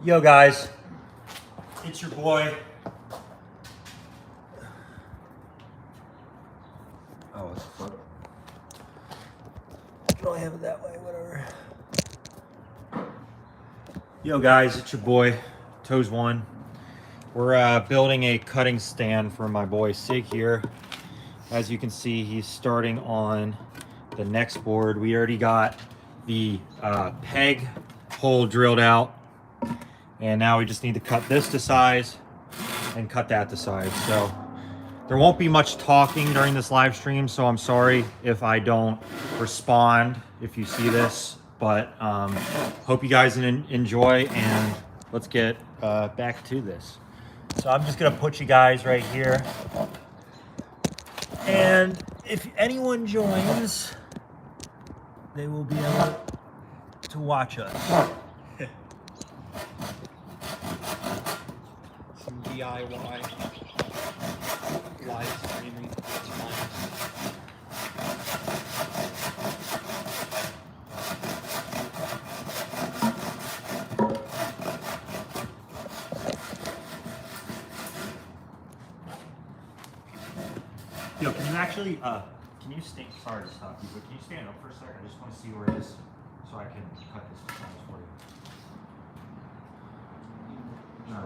Yo guys, it's your boy. Oh, what the fuck? Can I have it that way? Whatever. Yo guys, it's your boy, Toes One. We're building a cutting stand for my boy Sig here. As you can see, he's starting on the next board. We already got the peg hole drilled out. And now we just need to cut this to size and cut that to size. So there won't be much talking during this live stream, so I'm sorry if I don't respond if you see this, but hope you guys enjoy, and let's get back to this. So I'm just gonna put you guys right here, and if anyone joins, they will be able to watch us. Some DIY live streaming. It's fun. Yo, can you actually, can you stand, sorry to stop you, but can you stand up for a second? I just want to see where it is so I can cut this to size for you. No.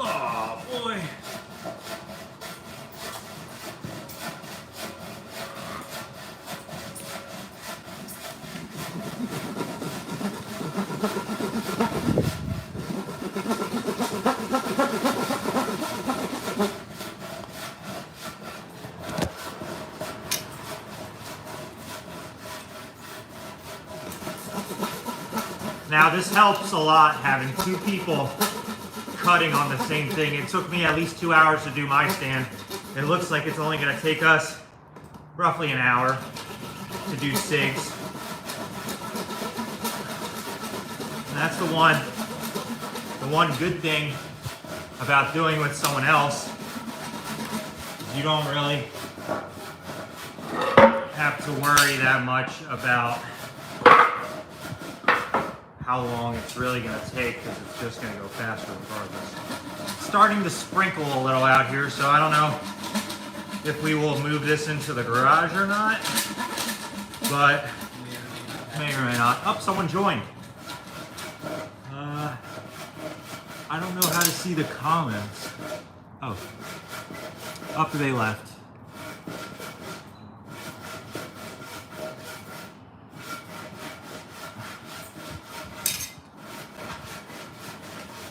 Oh boy. Now this helps a lot, having two people cutting on the same thing. It took me at least 2 hours to do my stand. It looks like it's only going to take us roughly an hour to do Sig's. And that's the one good thing about doing with someone else is you don't really have to worry that much about how long it's really going to take, because it's just going to go faster regardless. It's starting to sprinkle a little out here, so I don't know if we will move this into the garage or not, but may or may not. Oh, someone joined. I don't know how to see the comments. Oh, up they left.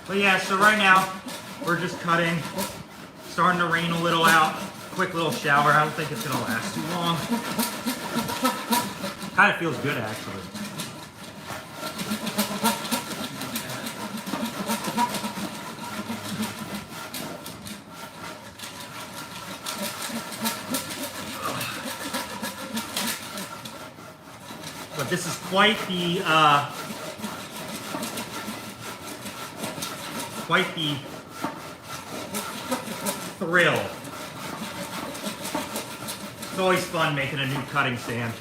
But yeah, so right now, we're just cutting. Starting to rain a little out. Quick little shower. I don't think it's gonna last too long. Kind of feels good, actually. But this is quite the thrill. It's always fun making a new cutting stand.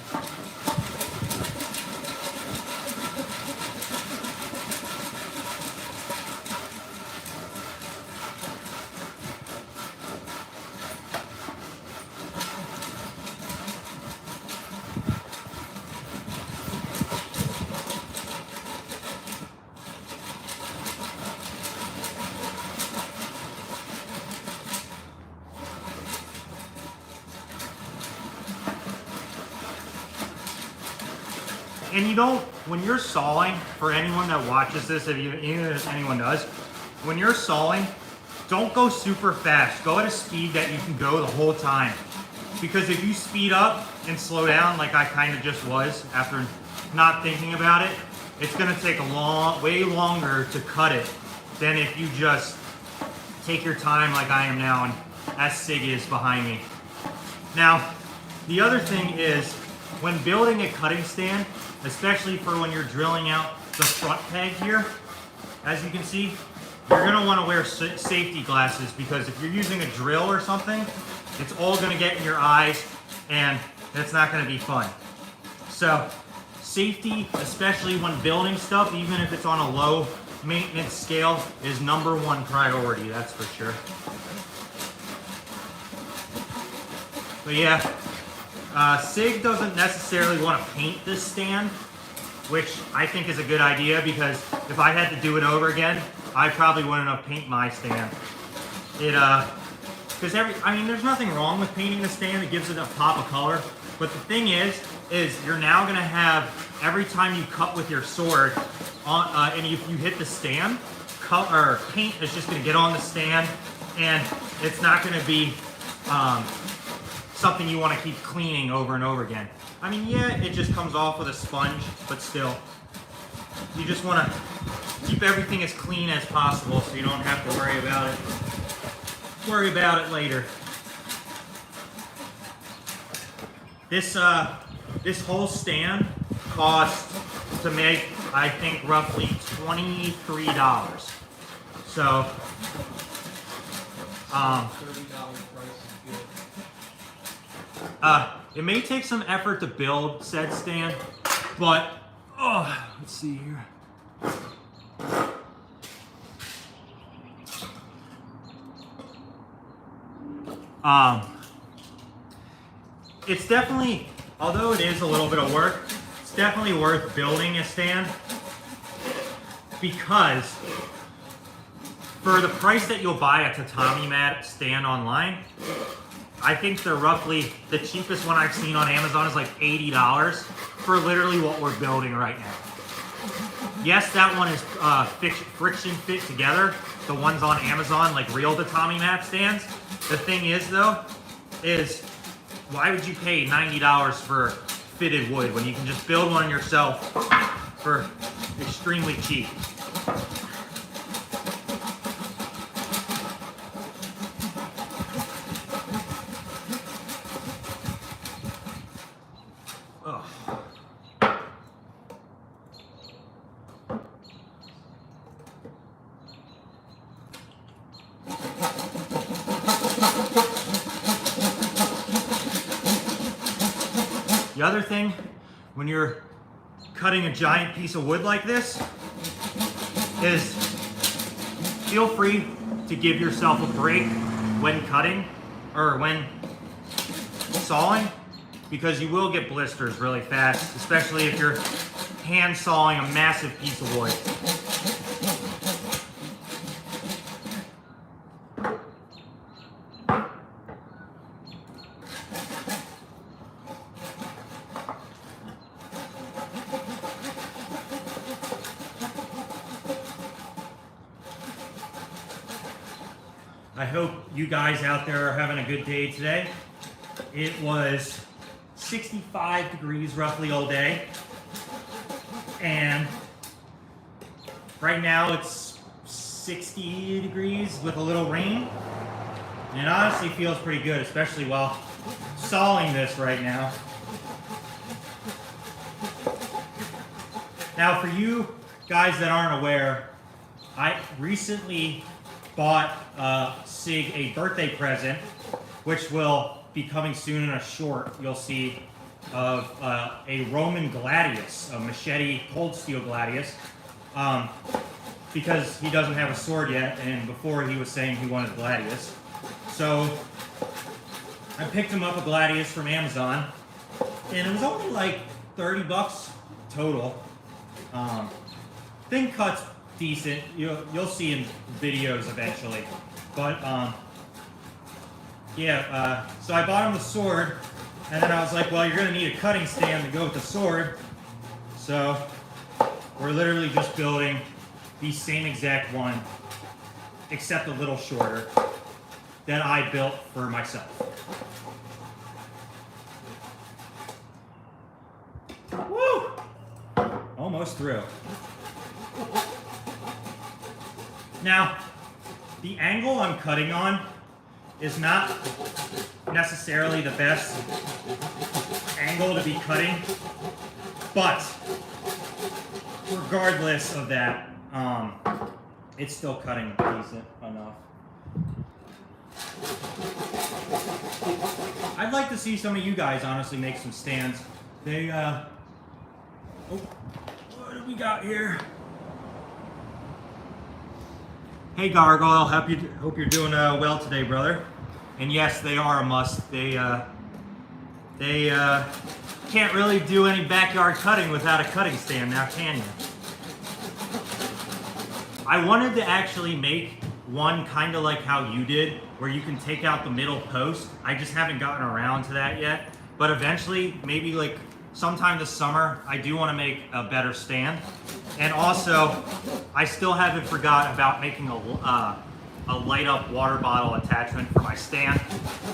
And you don't, when you're sawing, for anyone that watches this, even if anyone does, when you're sawing, don't go super fast. Go at a speed that you can go the whole time. because if you speed up and slow down like I kind of just was after not thinking about it, it's gonna take way longer to cut it than if you just take your time like I am now and as Sig is behind me. Now, the other thing is, when building a cutting stand, especially for when you're drilling out the front peg here, as you can see, you're gonna wanna wear safety glasses, because if you're using a drill or something, it's all gonna get in your eyes and it's not gonna be fun. So, safety, especially when building stuff, even if it's on a low maintenance scale, is #1 priority, that's for sure. But yeah, Sig doesn't necessarily want to paint this stand, which I think is a good idea, because if I had to do it over again, I probably wouldn't have painted my stand. Because I mean, there's nothing wrong with painting the stand. It gives it a pop of color. But the thing is you're now gonna have, every time you cut with your sword, and if you hit the stand, paint is just gonna get on the stand, and it's not gonna be something you want to keep cleaning over and over again. I mean, yeah, it just comes off with a sponge, but still, you just want to keep everything as clean as possible so you don't have to worry about it. Worry about it later. This whole stand cost to make, I think, roughly $23. So, $30 price is good. it may take some effort to build said stand, but let's see here. It's definitely, although it is a little bit of work, it's definitely worth building a stand, because for the price that you'll buy a tatami mat stand online, I think they're roughly, the cheapest one I've seen on Amazon is like $80 for literally what we're building right now. Yes, that one is friction fit together. The ones on Amazon, like real tatami mat stands. The thing is though, is why would you pay $90 for fitted wood when you can just build one yourself for extremely cheap? The other thing, when you're cutting a giant piece of wood like this, is feel free to give yourself a break when cutting or when sawing, because you will get blisters really fast, especially if you're hand sawing a massive piece of wood. I hope you guys out there are having a good day today. It was 65 degrees roughly all day. And right now it's 60 degrees with a little rain. And it honestly feels pretty good, especially while sawing this right now. Now for you guys that aren't aware, I recently bought Sig a birthday present, which will be coming soon in a short you'll see, of a Roman gladius, a machete cold steel gladius, because he doesn't have a sword yet, and before he was saying he wanted gladius. So I picked him up a gladius from Amazon, and it was only like 30 bucks total. Thing cuts decent. You'll see in videos eventually, but so I bought him the sword, and then I was like, well, you're gonna need a cutting stand to go with the sword, so we're literally just building the same exact one, except a little shorter, that I built for myself. Almost through. Now, the angle I'm cutting on is not necessarily the best angle to be cutting, but regardless of that, it's still cutting decent enough. I'd like to see some of you guys honestly make some stands. They, oh, what do we got here? Hey Gargoyle, hope you're doing well today, brother. And yes, they are a must. They can't really do any backyard cutting without a cutting stand now, can you? I wanted to actually make one kind of like how you did, where you can take out the middle post. I just haven't gotten around to that yet. But eventually, maybe like sometime this summer, I do want to make a better stand. And also, I still haven't forgot about making a light up water bottle attachment for my stand.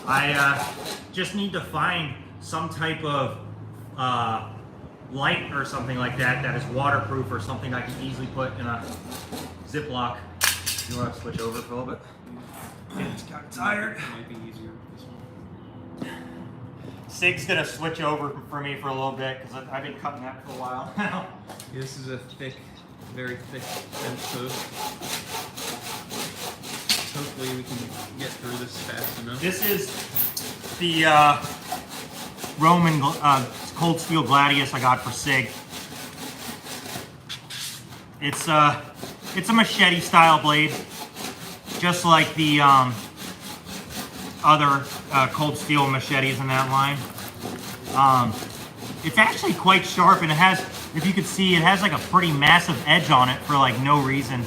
I just need to find some type of light or something like that that is waterproof, or something I can easily put in a Ziploc. You want to switch over for a little bit? Yeah, it's got tired. It might be easier with this one. Sig's gonna switch over for me for a little bit because I've been cutting that for a while now. This is a thick, very thick fence post. Hopefully we can get through this fast enough. This is the Roman cold steel gladius I got for Sig. It's a machete style blade, just like the other cold steel machetes in that line. It's actually quite sharp, and it has, if you could see, it has like a pretty massive edge on it for like no reason.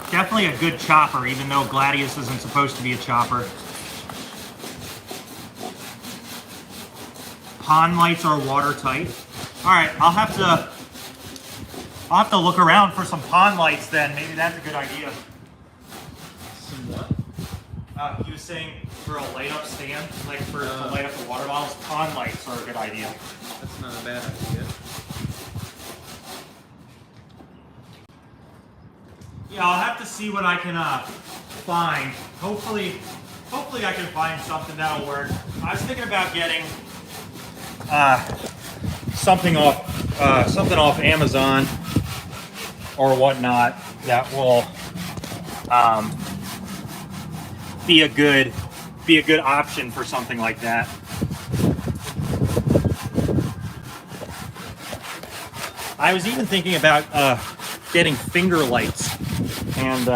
Definitely a good chopper, even though Gladius isn't supposed to be a chopper. Pond lights are watertight. All right, I'll have to look around for some pond lights then. Maybe that's a good idea. Some what? He was saying for a light up stand, like for to light up the water bottles, pond lights are a good idea. That's not a bad idea. Yeah, I'll have to see what I can find. Hopefully I can find something that'll work. I was thinking about getting something off Amazon or whatnot that will be a good option for something like that. I was even thinking about getting finger lights and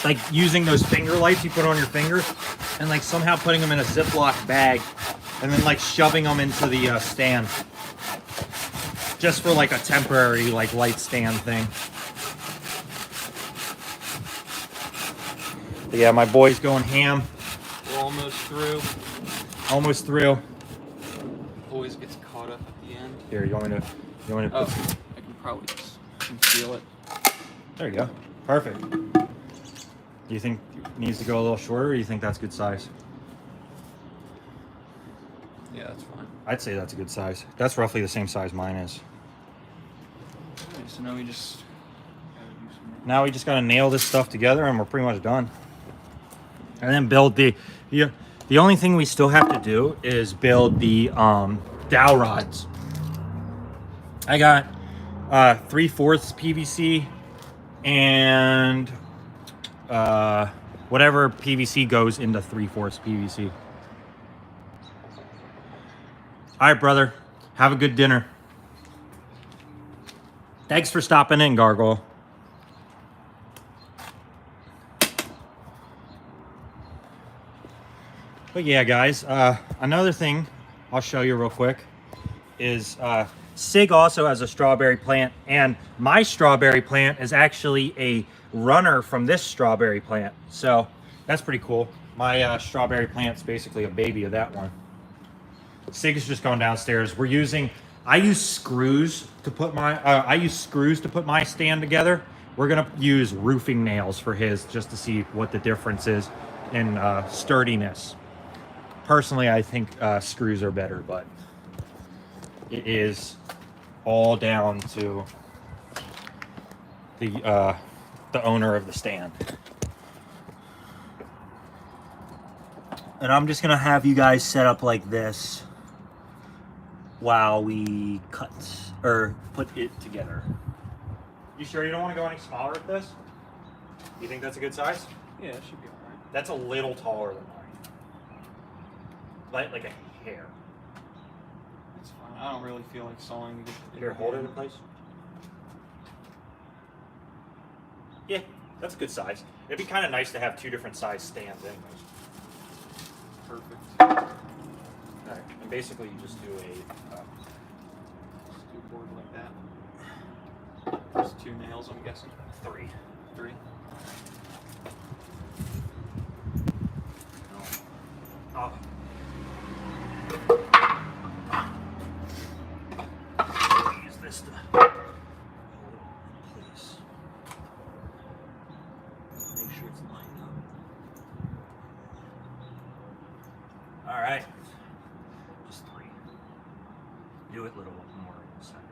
like using those finger lights you put on your fingers and like somehow putting them in a Ziploc bag and then like shoving them into the stand, just for like a temporary like light stand thing. But yeah, my boy's going ham. We're almost through. Almost through. Always gets caught up at the end. Here, you want me to Oh, I can probably just conceal it. There you go. Perfect. Do you think it needs to go a little shorter, or do you think that's good size? Yeah, that's fine. I'd say that's a good size. That's roughly the same size mine is. Okay, so now we just gotta do some. Now we just gotta nail this stuff together and we're pretty much done. And then build the only thing we still have to do is build the dowel rods. I got 3/4 PVC and whatever PVC goes into 3/4 PVC. All right, brother. Have a good dinner. Thanks for stopping in, Gargoyle. But yeah, guys, another thing I'll show you real quick is Sig also has a strawberry plant, and my strawberry plant is actually a runner from this strawberry plant. So that's pretty cool. My strawberry plant's basically a baby of that one. Sig is just going downstairs. I use screws to put my stand together. We're gonna use roofing nails for his, just to see what the difference is in sturdiness. personally, I think screws are better, but it is all down to the owner of the stand. And I'm just gonna have you guys set up like this while we cut or put it together. You sure you don't want to go any smaller with this? You think that's a good size? Yeah, it should be alright. That's a little taller than mine. Like a hair. That's fine. I don't really feel like sawing to get Here, hold it in place. Yeah, that's a good size. It'd be kind of nice to have two different size stands anyways. Perfect. Alright, and basically you just do a... Just do a board like that. There's 2 nails, I'm guessing. 3. 3. Oh. Use this to hold it in place. Make sure it's lined up. All right, just 3. Do it a little more in a second.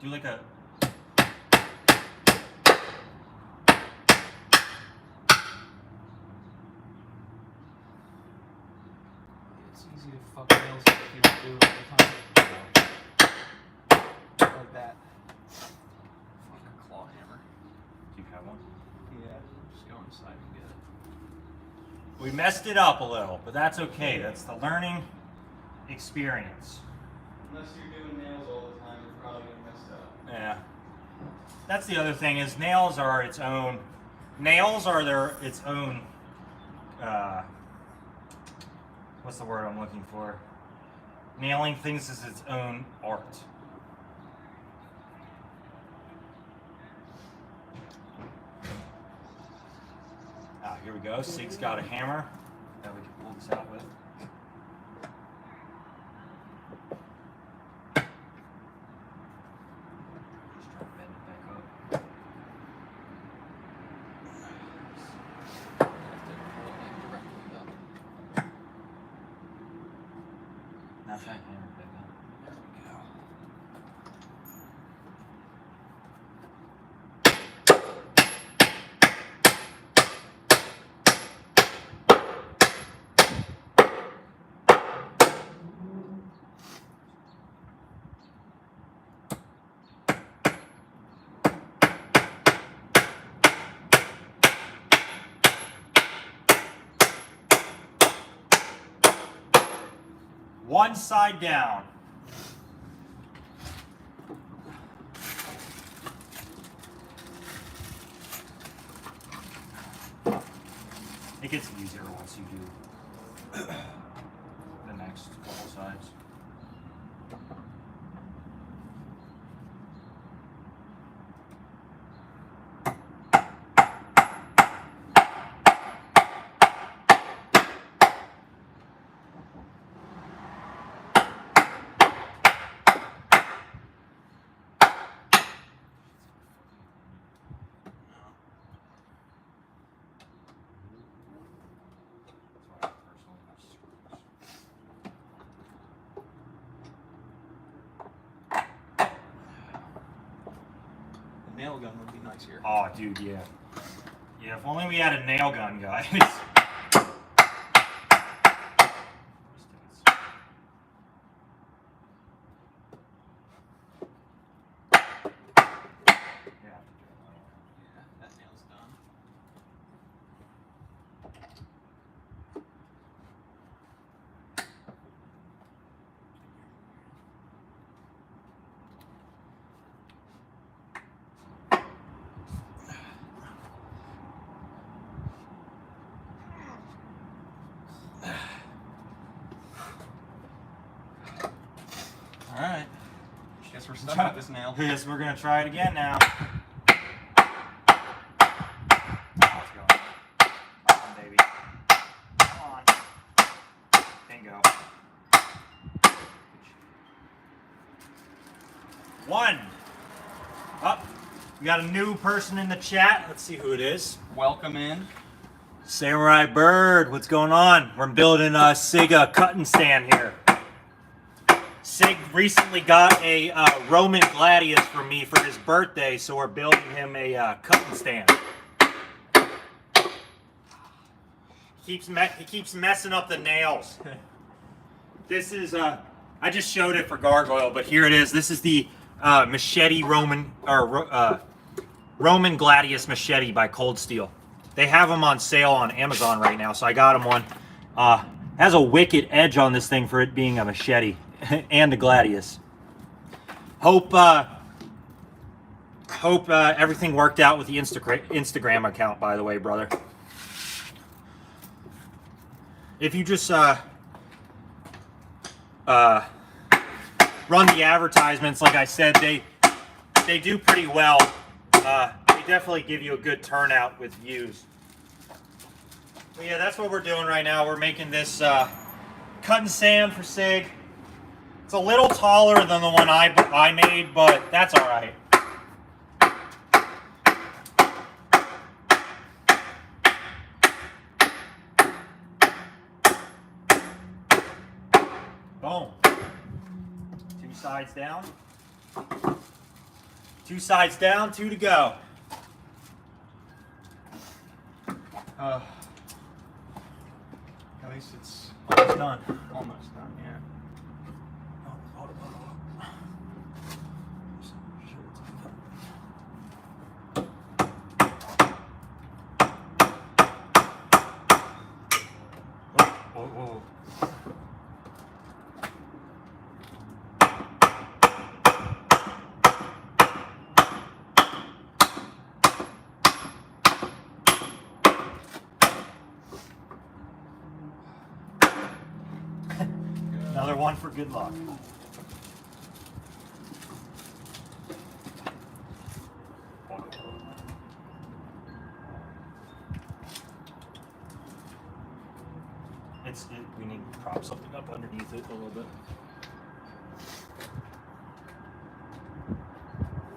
Do like a... It's easy to fuck nails up if you don't do it all the time. Like that. Fuck a claw hammer. Do you have one? Yeah, just go inside and get it. We messed it up a little, but that's okay. That's the learning experience. Unless you're doing nails all the time, you're probably gonna mess up. Yeah. That's the other thing is nails are its own. Nails are its own. What's the word I'm looking for? Nailing things is its own art. Here we go. Sig's got a hammer that we can pull this out with. Just try to bend it back up. Now try and hammer it back up. There we go. One side down. It gets easier once you do the next couple sides. Nail gun would be nice here. Oh, dude, yeah. Yeah, if only we had a nail gun, guys. Yeah, that nail's done. All right. Guess we're stuck with this nail. Yes, we're gonna try it again now. Let's go. Come on, baby. Come on. Bingo. One. Up. We got a new person in the chat. Let's see who it is. Welcome in. Samurai Bird, what's going on? We're building a Sig cutting stand here. Sig recently got a Roman gladius for me for his birthday, so we're building him a cutting stand. He keeps messing up the nails. This is I just showed it for gargoyle, but here it is. This is the machete Roman gladius machete by Cold Steel. They have them on sale on Amazon right now, so I got them one. Has a wicked edge on this thing for it being a machete and a gladius. Hope everything worked out with the Instagram account, by the way, brother. If you just run the advertisements, like I said, they do pretty well. They definitely give you a good turnout with views. But yeah, that's what we're doing right now. We're making this cutting stand for Sig. It's a little taller than the one I made, but that's all right. Boom. 2 sides down. 2 sides down, 2 to go. At least it's Almost done. almost done, yeah. Whoa. Another one for good luck. We need to prop something up underneath it a little bit.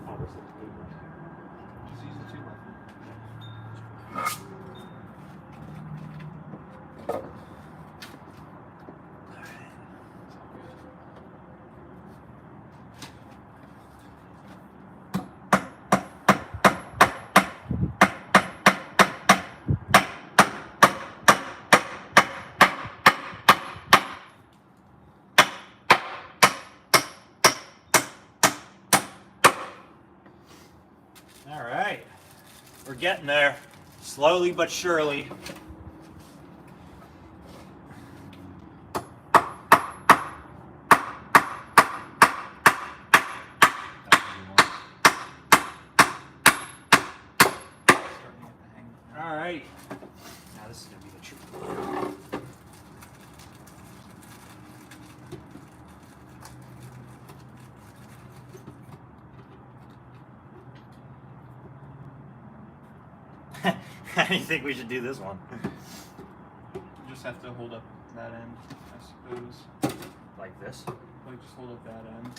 Oh, this looks good. Just use the 2 All right, we're getting there, slowly but surely. All right, now this is gonna be the tricky part. How do you think we should do this one? You just have to hold up that end, I suppose. Like this? Like, just hold up that end.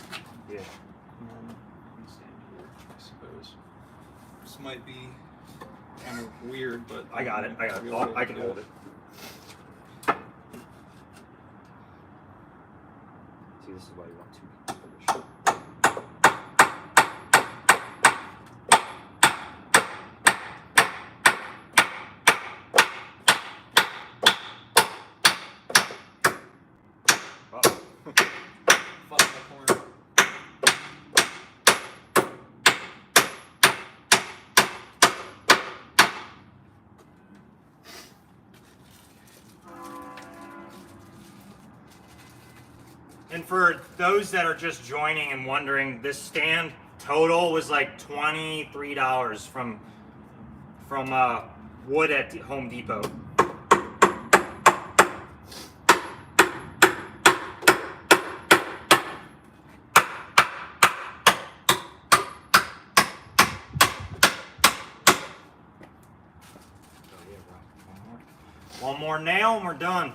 Yeah. And then you can stand here, I suppose. This might be kind of weird, but I got it. I can hold it. See, this is why you want 2 people for this shit. Fuck that corner. And for those that are just joining and wondering, this stand total was like $23 from wood at Home Depot. more nail and we're done.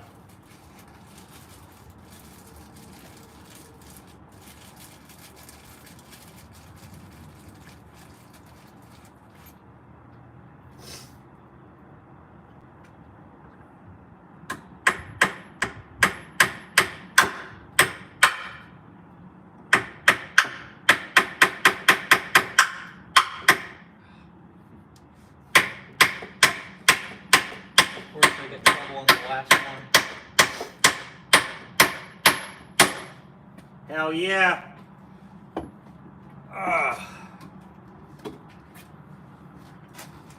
Of course, I get in trouble on the last one. Hell yeah.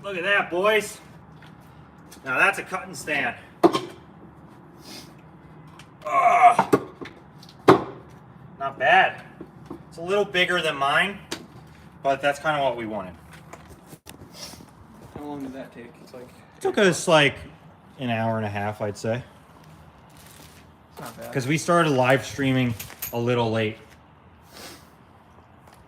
Look at that, boys. Now that's a cutting stand. Not bad. It's a little bigger than mine, but that's kind of what we wanted. How long did that take? It's like... It took us like an hour and a half, I'd say. It's not bad. Because we started live streaming a little late.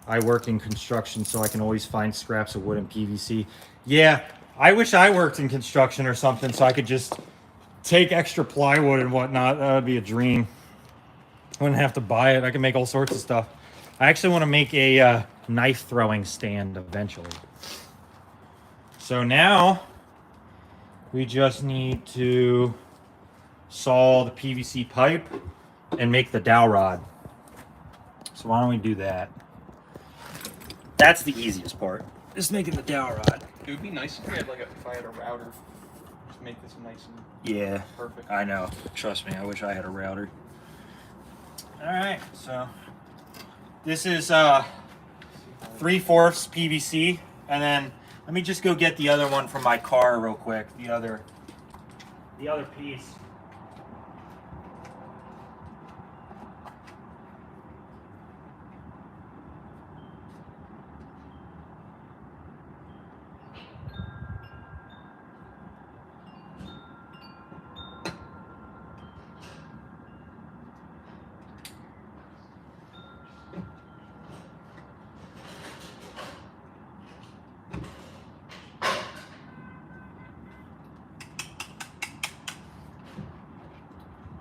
I work in construction, so I can always find scraps of wood and PVC. Yeah, I wish I worked in construction or something so I could just take extra plywood and whatnot. That would be a dream. I wouldn't have to buy it. I can make all sorts of stuff. I actually want to make a knife throwing stand eventually. So now we just need to saw the PVC pipe and make the dowel rod. So why don't we do that? That's the easiest part, is making the dowel rod. It would be nice if we had if I had a router. Just make this nice and Yeah, perfect. I know. Trust me, I wish I had a router. All right, so this is 3/4 PVC, and then let me just go get the other one from my car real quick. The other piece.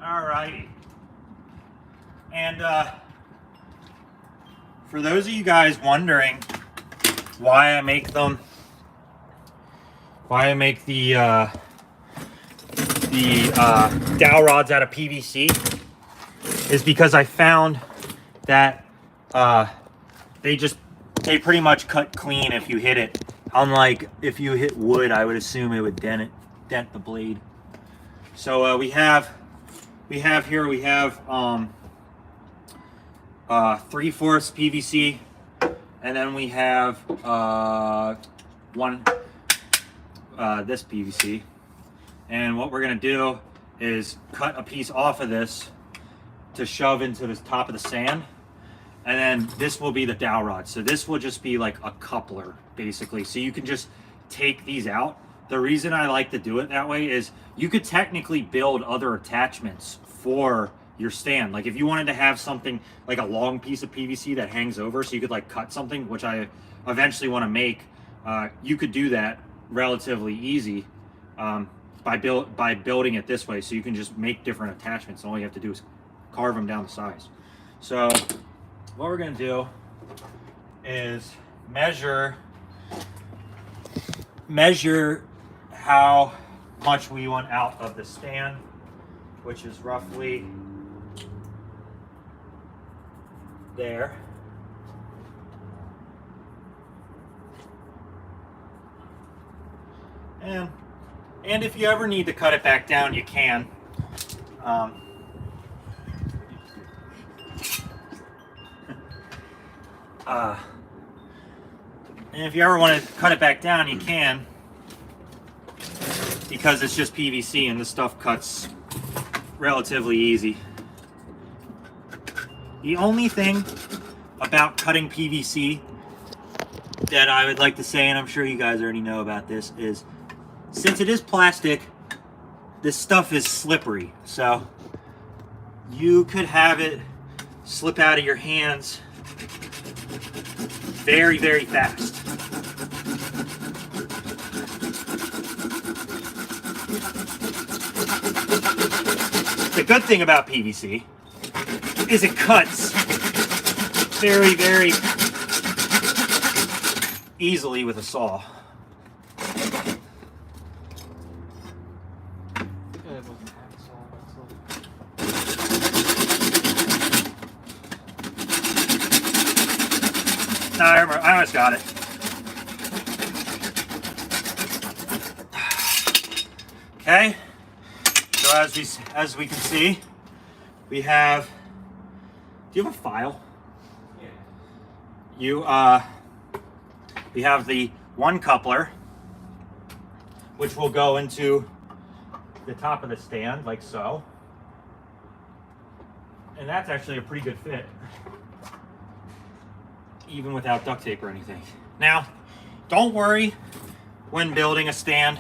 Alrighty. And for those of you guys wondering why I make the dowel rods out of PVC is because I found that they pretty much cut clean if you hit it. Unlike if you hit wood, I would assume it would dent the blade. So we have 3/4 PVC, and then we have this PVC. And what we're gonna do is cut a piece off of this to shove into the top of the sand, and then this will be the dowel rod. So this will just be like a coupler, basically. So you can just take these out. The reason I like to do it that way is you could technically build other attachments for your stand. Like if you wanted to have something like a long piece of PVC that hangs over, so you could like cut something, which I eventually want to make, you could do that relatively easy by building it this way. So you can just make different attachments, and all you have to do is carve them down the size. So what we're gonna do is measure how much we want out of the stand, which is roughly there. And if you ever need to cut it back down, you can. And if you ever want to cut it back down, you can, because it's just PVC and this stuff cuts relatively easy. The only thing about cutting PVC that I would like to say, and I'm sure you guys already know about this, is since it is plastic, this stuff is slippery. So you could have it slip out of your hands very, very fast. The good thing about PVC is it cuts very, very easily with a saw. No, I remember, I almost got it. Okay, so as we can see, we have. Do you have a file? Yeah. We have the one coupler, which will go into the top of the stand, like so. And that's actually a pretty good fit, even without duct tape or anything. Now, don't worry when building a stand.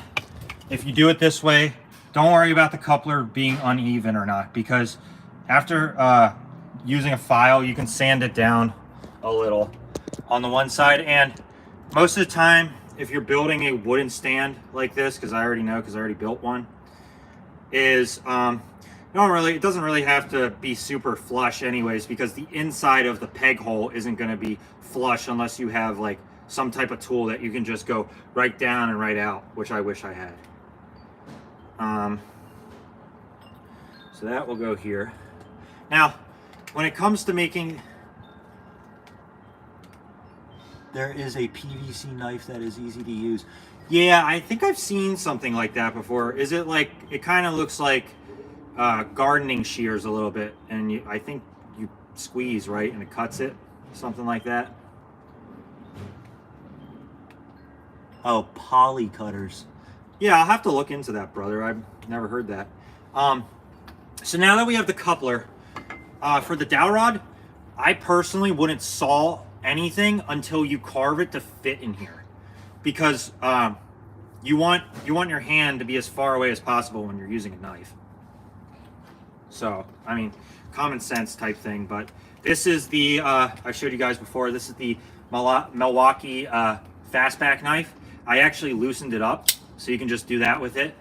If you do it this way, don't worry about the coupler being uneven or not, because after using a file, you can sand it down a little on the one side. And most of the time, if you're building a wooden stand like this, because I already know, because I already built one, is it doesn't really have to be super flush anyways, because the inside of the peg hole isn't going to be flush unless you have like some type of tool that you can just go right down and right out, which I wish I had. So that will go here. Now, when it comes to making, there is a PVC knife that is easy to use. Yeah, I think I've seen something like that before. Is it like, it kind of looks like gardening shears a little bit, and I think you squeeze, right, and it cuts it, something like that. Oh, poly cutters. Yeah, I'll have to look into that, brother. I've never heard that. So now that we have the coupler, for the dowel rod, I personally wouldn't saw anything until you carve it to fit in here, because you want your hand to be as far away as possible when you're using a knife. So, I mean, common sense type thing. But this is the I showed you guys before. This is the Milwaukee fastback knife. I actually loosened it up, so you can just do that with it.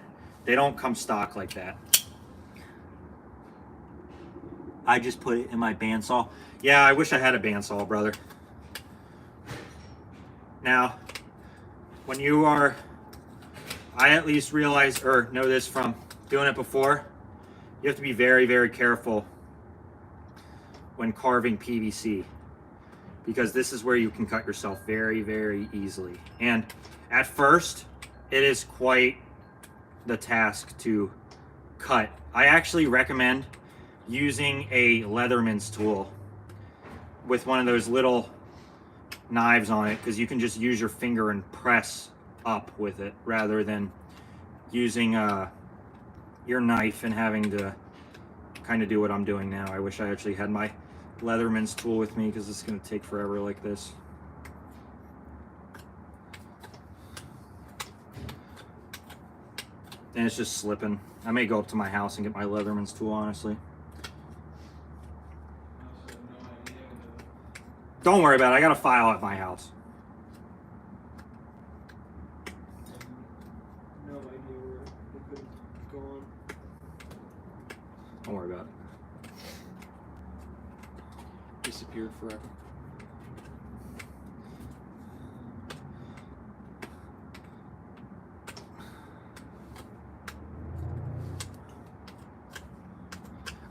They don't come stock like that. I just put it in my bandsaw. Yeah, I wish I had a bandsaw, brother. Now, when you are, I at least realize or know this from doing it before, you have to be very, very careful when carving PVC, because this is where you can cut yourself very, very easily. And at first, it is quite the task to cut. I actually recommend using a Leatherman's tool with one of those little knives on it, because you can just use your finger and press up with it rather than using your knife and having to kind of do what I'm doing now. I wish I actually had my Leatherman's tool with me, because it's going to take forever like this. And it's just slipping. I may go up to my house and get my Leatherman's tool, honestly. Don't worry about it. I got a file at my house. No idea where it could have gone. Don't worry about it. Disappeared forever.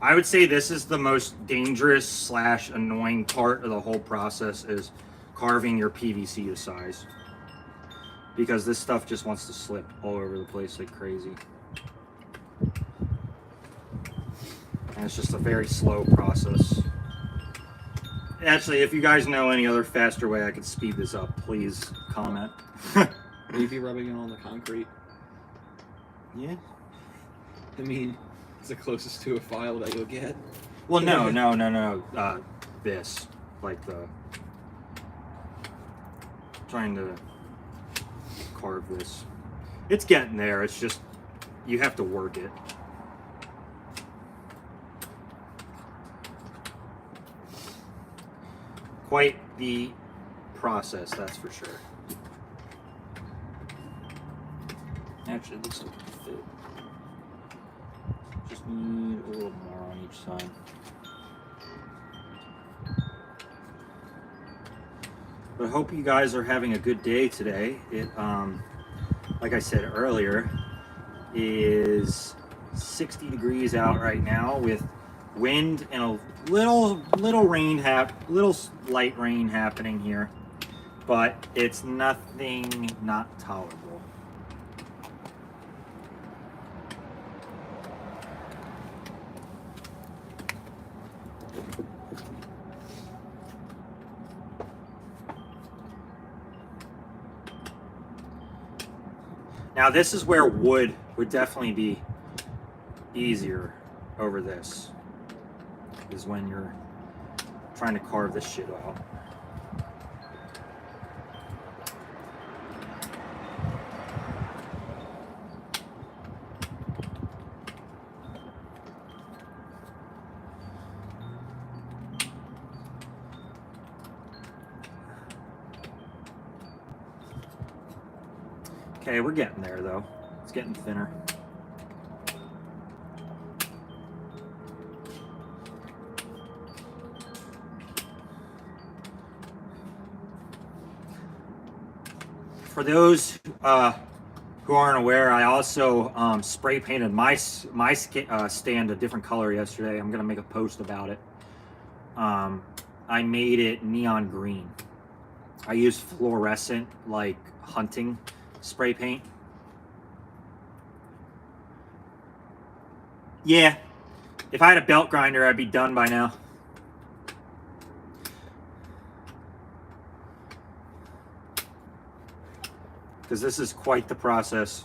I would say this is the most dangerous / annoying part of the whole process, is carving your PVC to size, because this stuff just wants to slip all over the place like crazy. And it's just a very slow process. Actually, if you guys know any other faster way I could speed this up, please comment. Maybe rubbing it on the concrete. Yeah. I mean, it's the closest to a file that you'll get. Well, no. This, like the, trying to carve this. It's getting there. It's just, you have to work it. Quite the process, that's for sure. Actually, it looks like it fit. Just need a little more on each side. But I hope you guys are having a good day today. It, like I said earlier, is 60 degrees out right now with wind and a little light rain happening here, but it's nothing not tolerable. Now this is where wood would definitely be easier over this, is when you're trying to carve this shit out. Okay, we're getting there though. It's getting thinner. For those who aren't aware, I also spray painted my stand a different color yesterday. I'm gonna make a post about it. I made it neon green. I used fluorescent, like hunting spray paint. Yeah, if I had a belt grinder, I'd be done by now. Because this is quite the process.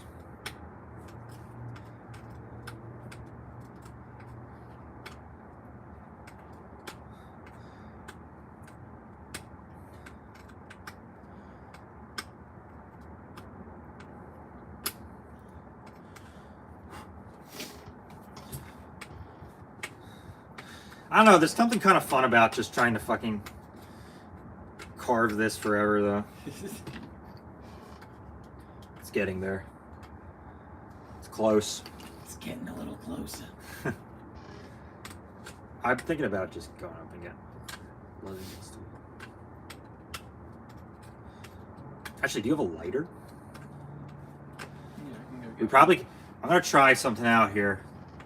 I don't know, there's something kind of fun about just trying to fucking carve this forever, though. It's getting there. It's close. It's getting a little closer. I'm thinking about just going up and getting loading this too. Actually, do you have a lighter? Yeah, I can go get We probably... I'm going to try something out here.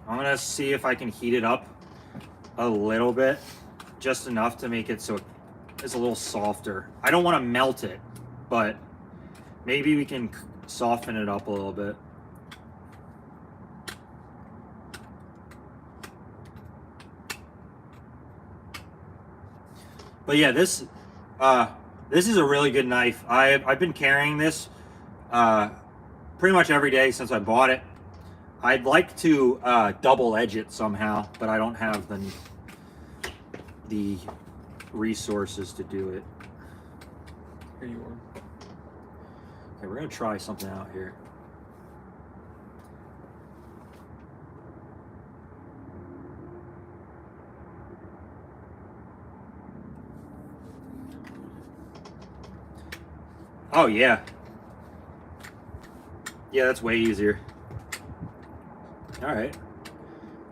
I'm going to see if I can heat it up a little bit, just enough to make it so it's a little softer. I don't want to melt it, but maybe we can soften it up a little bit. But yeah, this is a really good knife. I've been carrying this pretty much every day since I bought it. I'd like to double edge it somehow, but I don't have the resources to do it. Here you are. Okay, we're gonna try something out here. Oh yeah. Yeah, that's way easier. All right.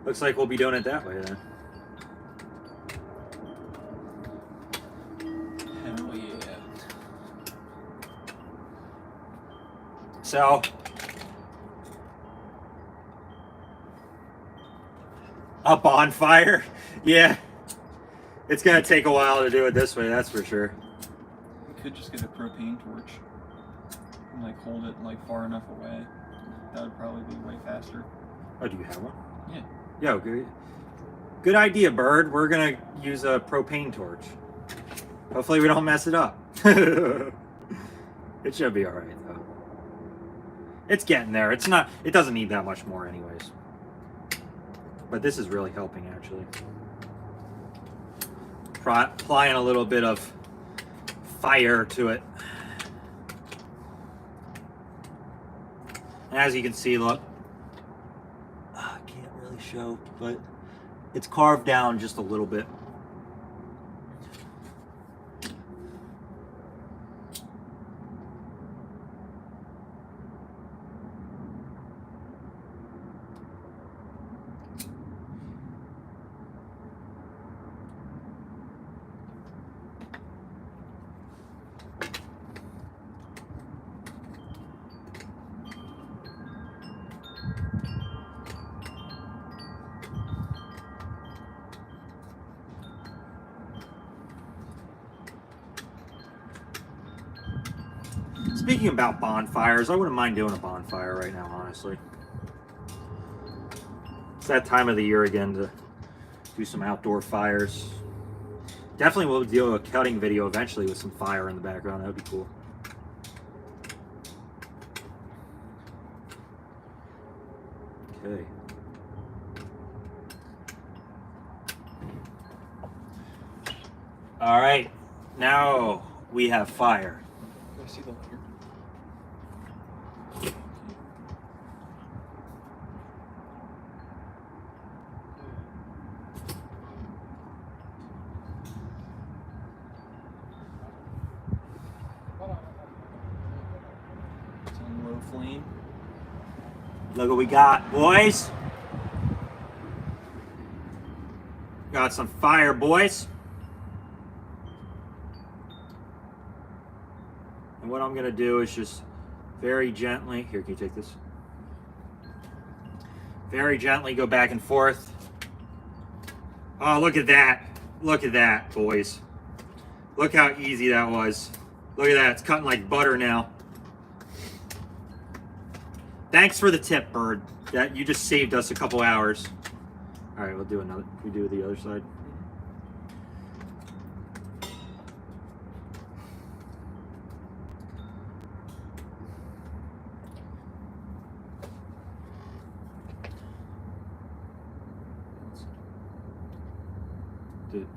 Looks like we'll be doing it that way then. Hell yeah. So, a bonfire? Yeah. It's gonna take a while to do it this way, that's for sure. We could just get a propane torch and like hold it like far enough away. That would probably be way faster. Oh, do you have one? Yeah. Yo, good idea, Bird. We're gonna use a propane torch. Hopefully we don't mess it up. It should be alright though. It's getting there. It doesn't need that much more anyways. But this is really helping actually. Applying a little bit of fire to it. And as you can see, look. I can't really show, but it's carved down just a little bit. Speaking about bonfires, I wouldn't mind doing a bonfire right now, honestly. It's that time of the year again to do some outdoor fires. Definitely we'll do a cutting video eventually with some fire in the background. That would be cool. Okay. All right. Now we have fire. Can I see the lighter? It's on low flame. Look what we got, boys. Got some fire, boys. And what I'm gonna do is just very gently, here, can you take this? Very gently go back and forth. Oh, look at that. Look at that, boys. Look how easy that was. Look at that, it's cutting like butter now. Thanks for the tip, Bird. That you just saved us a couple hours. All right, we'll do another. We do the other side.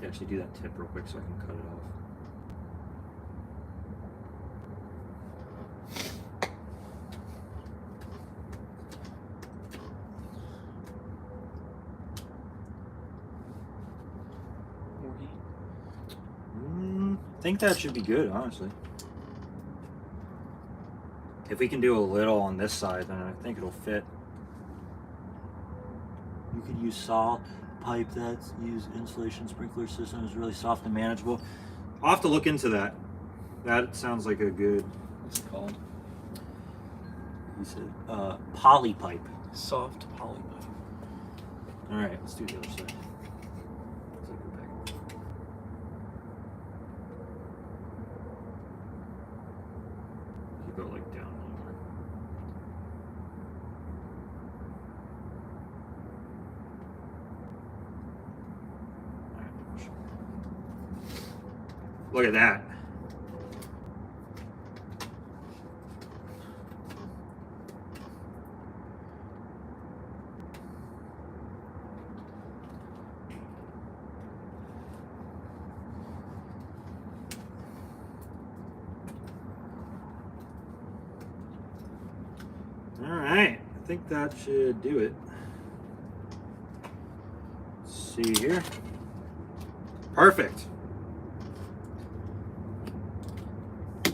Actually, do that tip real quick so I can cut it off. I think that should be good, honestly. If we can do a little on this side, then I think it'll fit. You could use saw pipe that's used insulation sprinkler system is really soft and manageable. I'll have to look into that. That sounds like a good. What's it called? He said poly pipe. Soft poly pipe. All right, let's do the other side. Go like down a little more. All right. Look at that. All right, I think that should do it. Let's see here. Perfect. Oh,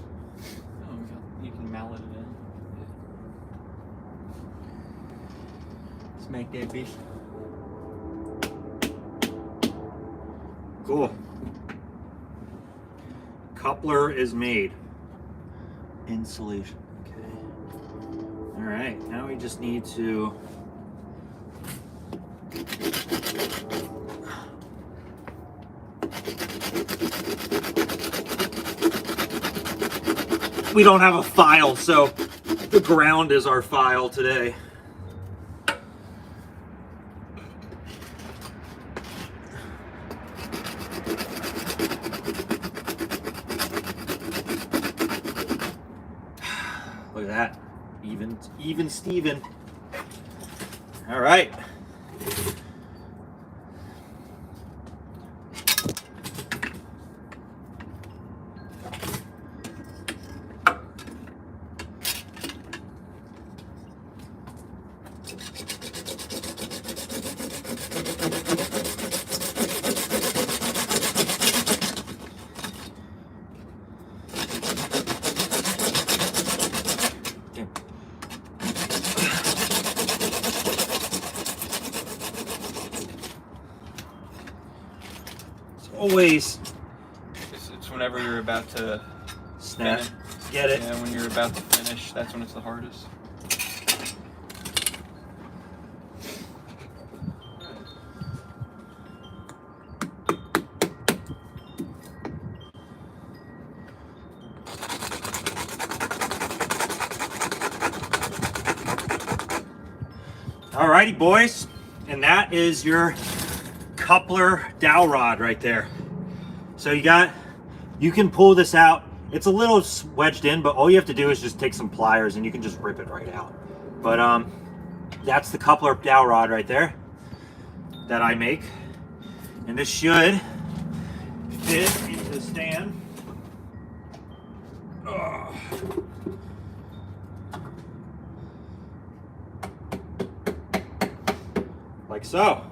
you can mallet it in. Let's make that beef. Cool. Coupler is made. Insulation. All right, now we just need to we don't have a file, so the ground is our file today. Look at that. Even Steven. All right. Always It's whenever you're about to snap. finish. Get it? Yeah, when you're about to finish, that's when it's the hardest. Alrighty, boys, and that is your coupler dowel rod right there. So you can pull this out. It's a little wedged in, but all you have to do is just take some pliers and you can just rip it right out. But that's the coupler dowel rod right there that I make, and this should fit into the stand. Like so,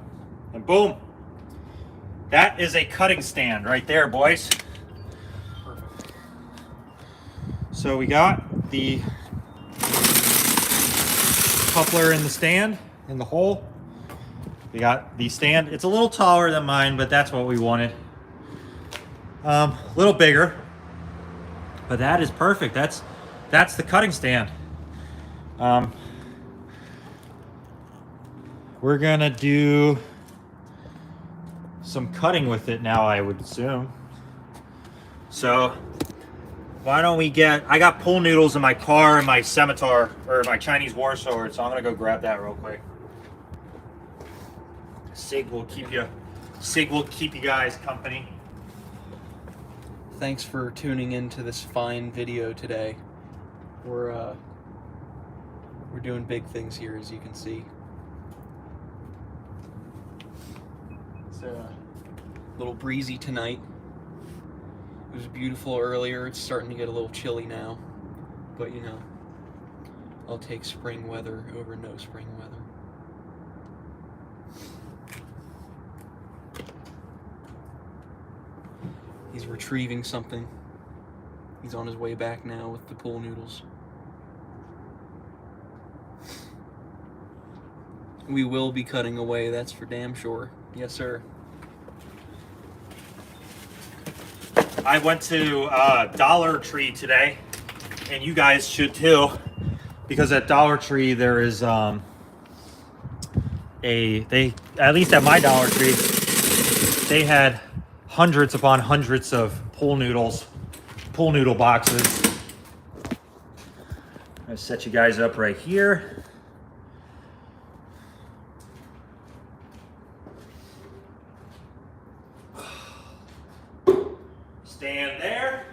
and boom, that is a cutting stand right there, boys. Perfect. So we got the coupler in the stand, in the hole. We got the stand. It's a little taller than mine, but that's what we wanted. A little bigger, but that is perfect. That's the cutting stand. We're gonna do some cutting with it now, I would assume. So why don't we I got pool noodles in my car and my scimitar, or my Chinese war sword, so I'm gonna go grab that real quick. Sig will keep you guys company. Thanks for tuning into this fine video today. We're doing big things here, as you can see. It's a little breezy tonight. It was beautiful earlier. It's starting to get a little chilly now, but you know, I'll take spring weather over no spring weather. He's retrieving something. He's on his way back now with the pool noodles. We will be cutting away, that's for damn sure. Yes, sir. I went to Dollar Tree today, and you guys should too, because at Dollar Tree there is at least at my Dollar Tree, they had hundreds upon hundreds of pool noodle boxes. I'm gonna set you guys up right here. Stand there,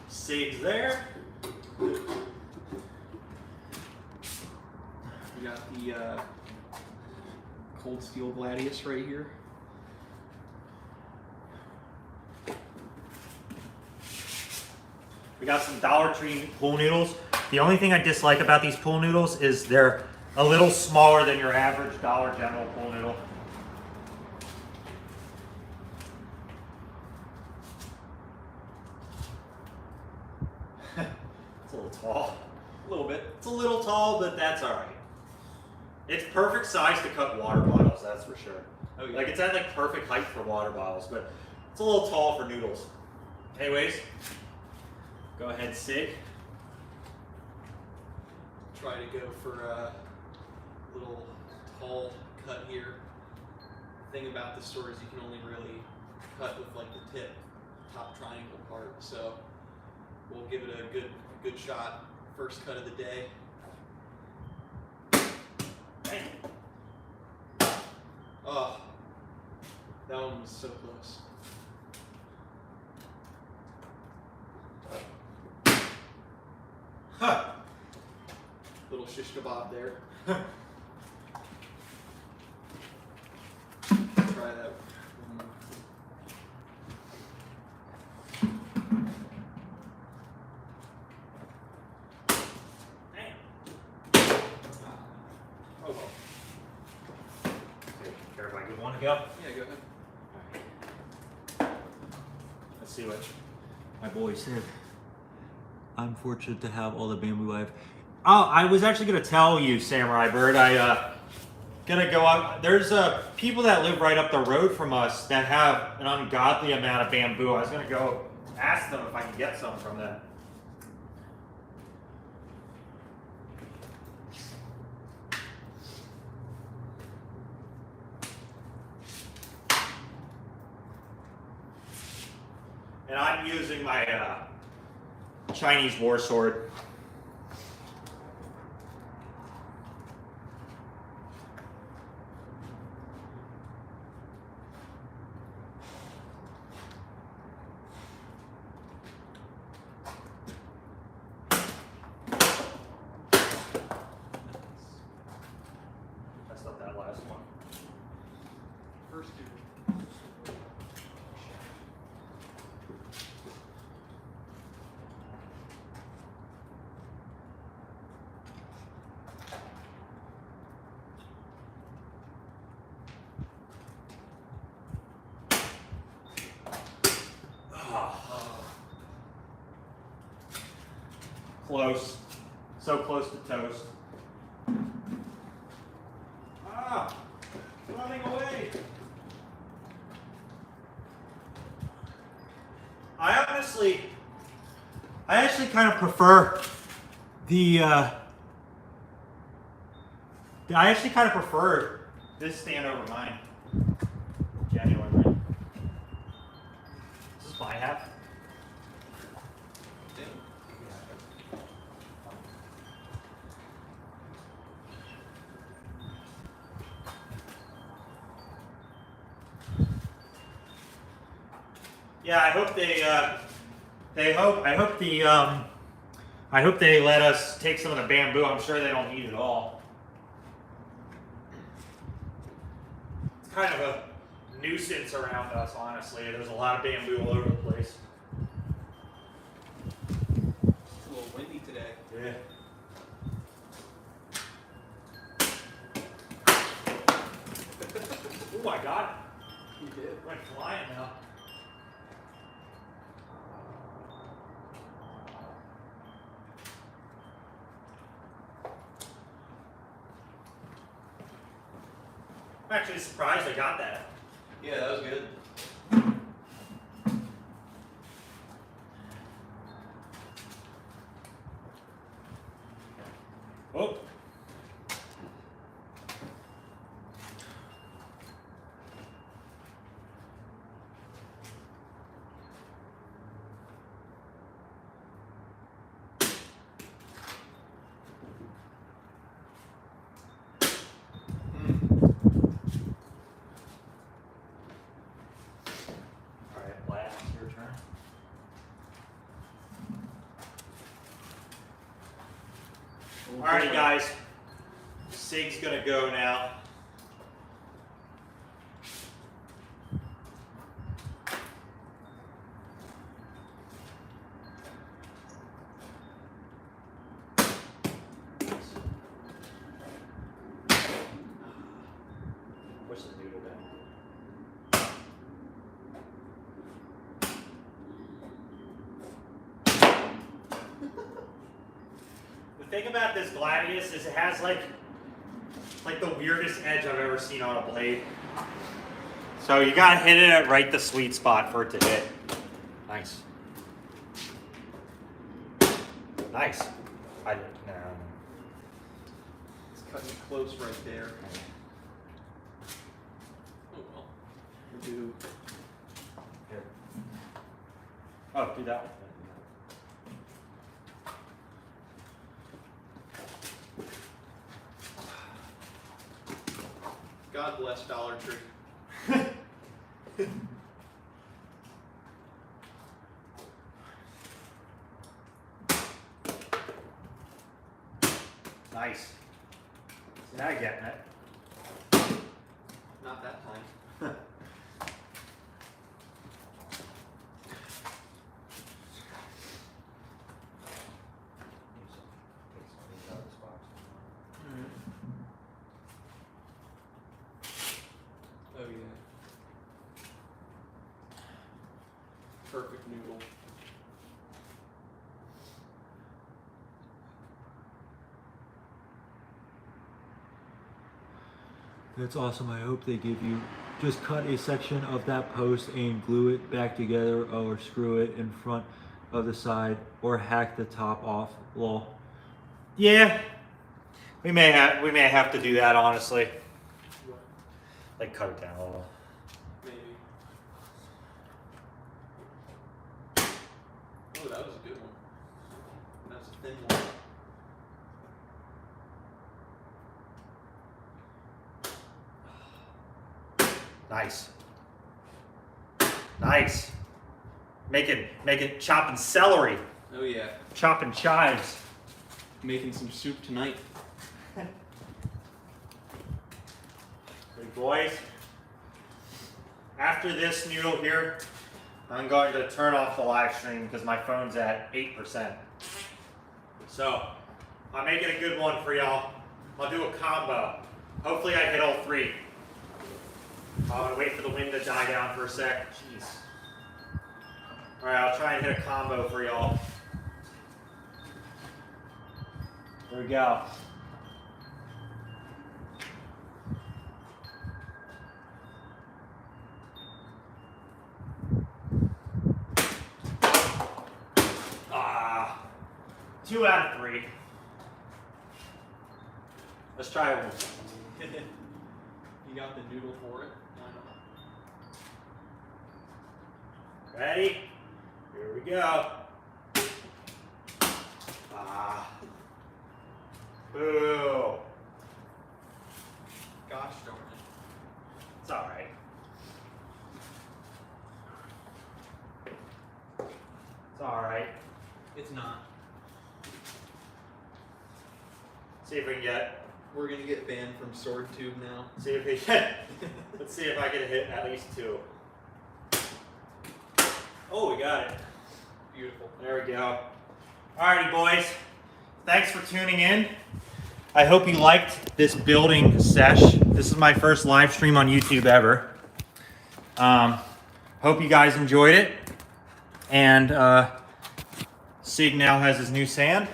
Sig's there. We got the cold steel Gladius right here. We got some Dollar Tree pool noodles. The only thing I dislike about these pool noodles is they're a little smaller than your average Dollar General pool noodle. It's a little tall. A little bit. It's a little tall, but that's all right. It's perfect size to cut water bottles, that's for sure. Oh, yeah. Like, it's at like perfect height for water bottles, but it's a little tall for noodles. Anyways, go ahead, Sig. Try to go for a little tall cut here. The thing about this sword is you can only really cut with like the tip, top triangle part. So we'll give it a good shot. First cut of the day. Oh, that one was so close. Huh. Little shish kebab there. Try that. Oh well. Care if I give one a go? Yeah, go ahead. Let's see what my boy said. I'm fortunate to have all the bamboo I have. Oh, I was actually gonna tell you, Samurai Bird. Gonna go out. There's people that live right up the road from us that have an ungodly amount of bamboo. I was gonna go ask them if I can get some from them. And I'm using my Chinese war sword. first two. Close. So close to toast. Running away. I actually kind of prefer I actually kind of prefer this stand over mine. Genuinely. Is this my half? Yeah, I hope I hope they let us take some of the bamboo. I'm sure they don't need it all. It's kind of a nuisance around us, honestly. There's a lot of bamboo all over the place. It's a little windy today. Yeah. Ooh, I got it. You did. Went flying now. I'm actually surprised I got that. Yeah, that was good. Oh. Your turn. Alrighty, guys. Sig's gonna go now. Push the noodle down. The thing about this Gladius is it has like the weirdest edge I've ever seen on a blade. So you gotta hit it at right the sweet spot for it to hit. Nice. Nice. I didn't. No. It's cutting it close right there. Oh well. We'll do. Here. Oh, do that one. God bless Dollar Tree. Nice. So now you're getting it. Not that time. Oh yeah. Perfect noodle. That's awesome. I hope they give you just cut a section of that post and glue it back together, or screw it in front of the side, or hack the top off. Lol. Yeah. We may have to do that, honestly. What? Like cut it down a little. Maybe. Oh, that was a good one. That's a thin one. Nice. Nice. Make it chopping celery. Oh yeah. Chopping chives. Making some soup tonight. Big boys. After this noodle here, I'm going to turn off the live stream because my phone's at 8%. So, I'm making a good one for y'all. I'll do a combo. Hopefully I hit all three. I'm gonna wait for the wind to die down for a sec. Jeez. All right, I'll try and hit a combo for y'all. There we go. Ah, 2 out of 3. Let's try one. You got the noodle for it? Ready? Here we go. Ah. Boo. Gosh darn it. It's all right. It's all right. It's not. See if we can get. We're gonna get banned from Sword Tube now. See if we can. Let's see if I can hit at least 2. Oh, we got it. Beautiful. There we go. Alrighty, boys. Thanks for tuning in. I hope you liked this building sesh. This is my first live stream on YouTube ever. Hope you guys enjoyed it. And Sig now has his new sand.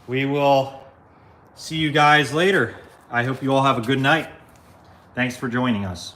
We will see you guys later. I hope you all have a good night. Thanks for joining us.